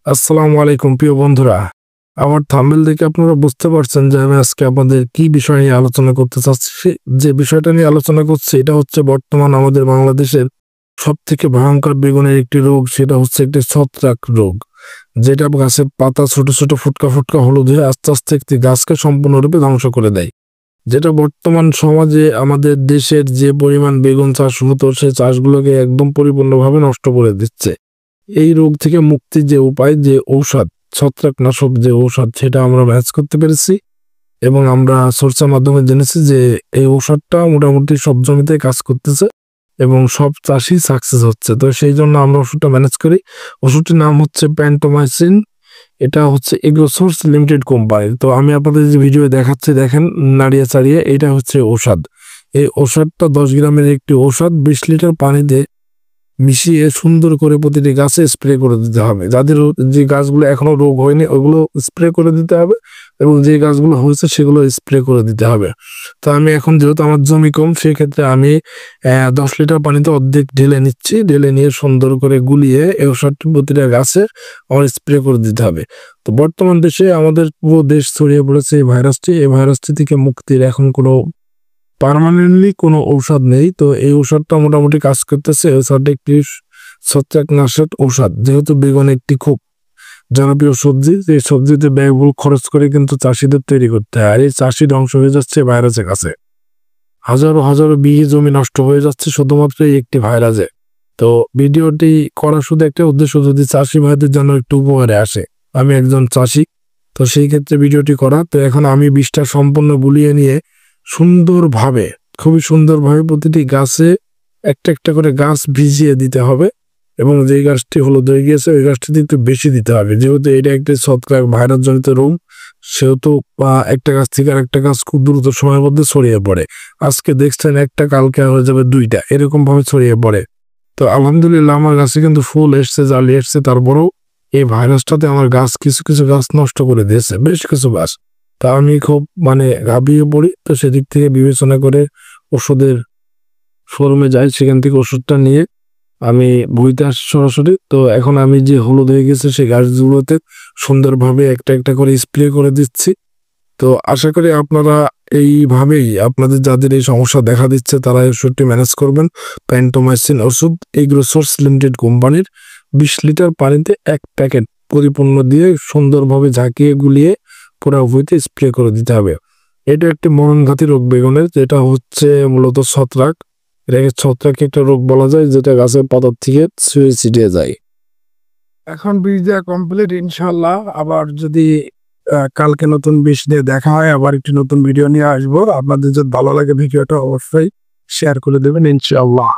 আসসালামু আলাইকুম প্রিয় বন্ধুরা। আমার থাম্বনেল দেখে আপনারা বুঝতে পারছেন যে আমি আজকে আপনাদের কি বিষয় নিয়ে আলোচনা করতে চাচ্ছি। যে বিষয়টা নিয়ে আলোচনা করছি এটা হচ্ছে বর্তমান আমাদের বাংলাদেশের সবথেকে ভয়ঙ্কর বেগুনের একটি রোগ, সেটা হচ্ছে একটি ছত্রাক রোগ। যেটা গাছের পাতা ছোট, ছোট ফুটকা, ফুটকা হলুদ হয়ে আস্তে, আস্তে একটি গাছকে সম্পূর্ণরূপে ধ্বংস করে দেয়। যেটা বর্তমান সমাজে আমাদের দেশের যে পরিমাণ বেগুন চাষ হতো সেই চাষগুলোকে একদম পরিপূর্ণভাবে নষ্ট করে দিচ্ছে। এই রোগ থেকে মুক্তির যে উপায়, যে ঔষধ, ছত্রাকনাশক যে ঔষধ সেটা আমরা ম্যানেজ করতে পেরেছি এবং আমরা চর্চার মাধ্যমে জেনেছি যে এই ঔষধটা মোটামুটি সব জমিতে কাজ করতেছে এবং সব চাষি সাকসেস হচ্ছে। তো সেই জন্য আমরা ওষুধটা ম্যানেজ করি। ওষুধটির নাম হচ্ছে প্যান্টোমাইসিন। এটা হচ্ছে এগ্রোসোর্স লিমিটেড কোম্পানির। তো আমি আপনাদের যে ভিডিও দেখাচ্ছি দেখেন নাড়িয়ে চাড়িয়ে, এটা হচ্ছে ঔষধ। এই ঔষধটা 10 গ্রামের একটি ঔষধ 20 লিটার পানিতে মিশিয়ে সুন্দর করে প্রতিটি গাছে স্প্রে করে দিতে হবে। যাদের যে গাছগুলো এখনো রোগ হয়নি ওগুলো স্প্রে করে দিতে হবে এবং যে গাছগুলো হয়েছে সেগুলো স্প্রে করে দিতে হবে। তো আমি এখন যেহেতু আমার জমি কম সেক্ষেত্রে আমি 10 লিটার পানিতে অর্ধেক ঢেলে নিচ্ছি। ঢেলে নিয়ে সুন্দর করে গুলিয়ে এই ওষুধটি প্রতিটা গাছে আমার স্প্রে করে দিতে হবে। তো বর্তমান দেশে আমাদের পুরো দেশ ছড়িয়ে পড়েছে এই ভাইরাসটি। এই ভাইরাসটি থেকে মুক্তির এখন কোনো পার্মানেন্টলি কোনো ঔষধ নেই। তো এই ঔষধটা মোটামুটি কাজ করতেছে। এই ঔষধটা একটি ছত্রাকনাশক ঔষধ। যেহেতু বেগুন একটি খুব জনপ্রিয় সবজি, এই সবজিতে ব্যয়বহুল খরচ করে কিন্তু চাষিদের তৈরি করতে হয়। আর এই চাষি ধ্বংস হয়ে যাচ্ছে ভাইরাসের কাছে। হাজারো হাজারো বিঘে জমি নষ্ট হয়ে যাচ্ছে শুধুমাত্র এই একটি ভাইরাসে। তো ভিডিওটি করা শুধু একটা উদ্দেশ্য, যদি চাষি ভাইদের জন্য একটু উপকারে আসে। আমি একজন চাষি, তো সেই ক্ষেত্রে ভিডিওটি করা। তো এখন আমি বিষটা সম্পূর্ণ গুলিয়ে নিয়ে সুন্দরভাবে, খুবই সুন্দরভাবে প্রতিটি গাছে একটা একটা করে গাছ ভিজিয়ে দিতে হবে এবং যেই গাছটি হলুদ হয়ে গিয়েছে ওই গাছটিতে একটু বেশি দিতে হবে। যেহেতু এটা একটি ছত্রাক ভাইরাস জনিত রোগ, সেহেতু একটা গাছ থেকে আরেকটা গাছ খুব দ্রুত সময়ের মধ্যে ছড়িয়ে পড়ে। আজকে দেখছেন একটা, কালকে হয়ে যাবে 2টা, এরকম ভাবে ছড়িয়ে পড়ে। তো আলহামদুলিল্লাহ আমার গাছে কিন্তু ফুল এসছে, জালি এসছে, তারপরেও এই ভাইরাসটাতে আমার গাছ কিছু কিছু গাছ নষ্ট করে দিয়েছে, বেশ কিছু গাছ। তা আমি খুব ঘাবড়িয়ে পড়ি। তো সেদিক থেকে বিবেচনা করে ওষুধের শোরুমে যাই, সেখান থেকে ওষুধটা নিয়ে আমি বইতে আসি সরাসরি। তো এখন আমি যে হলুদ হয়ে গেছে সেই গাছগুলোতে সুন্দরভাবে একটা একটা করে স্প্রে করে দিচ্ছি। তো আশা করি আপনারা এইভাবেই আপনাদের যাদের এই সমস্যা দেখা দিচ্ছে তারা এই ওষুধটি ম্যানেজ করবেন। প্যান্টোমাইসিন ওষুধ এগ্রোসোর্স লিমিটেড কোম্পানির 20 লিটার পানিতে 1 প্যাকেট পরিপূর্ণ দিয়ে সুন্দরভাবে ঝাঁকিয়ে গুলিয়ে পুরো বইতে স্প্রে করে দিতে হবে। এটা একটি মরণঘাতী রোগ বেগুনের, যেটা হচ্ছে মূলত ছত্রাক। এটাকে ছত্রাক একটা রোগ বলা যায়, যেটা গাছের পাতার থেকে ছড়িয়ে ছিটিয়ে যায়। এখন বীজ দেওয়া কমপ্লিট ইনশাল্লাহ। আবার যদি কালকে নতুন বীজ নিয়ে দেখা হয়, আবার একটি নতুন ভিডিও নিয়ে আসবো। আপনাদের যদি ভালো লাগে ভিডিওটা অবশ্যই শেয়ার করে দেবেন ইনশাআল্লাহ।